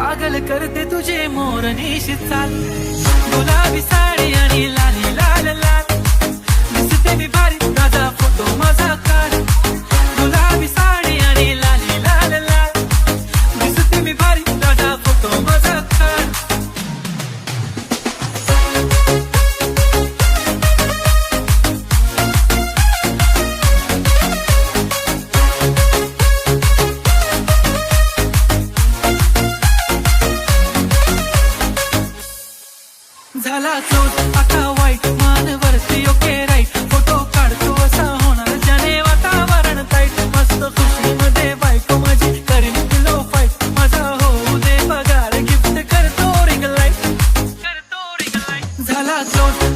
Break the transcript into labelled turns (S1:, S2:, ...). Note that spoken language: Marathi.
S1: पागल करते तुझे मोरनीशी चाल, गुलाबी साडी आणि लाली लाल लाल, दिसते मी भारी ताजा फोटो माझा काढ, गुलाबी साडी आणि लाली लाल लाल, दिसते मी भारी ताजा फोटो माझा काढ. झाला क्लोज आता वाईट मानवरती ओके राईट, फोटो काढतो असा होणार ज्याने वातावरण टाईट, मस्त खुशीमध्ये बायको माझी करीन किलो फाईट, माझा होऊ दे पगार गिफ्ट करतो रिंग लाईट, करतो रिंग लाईट. झाला क्लोज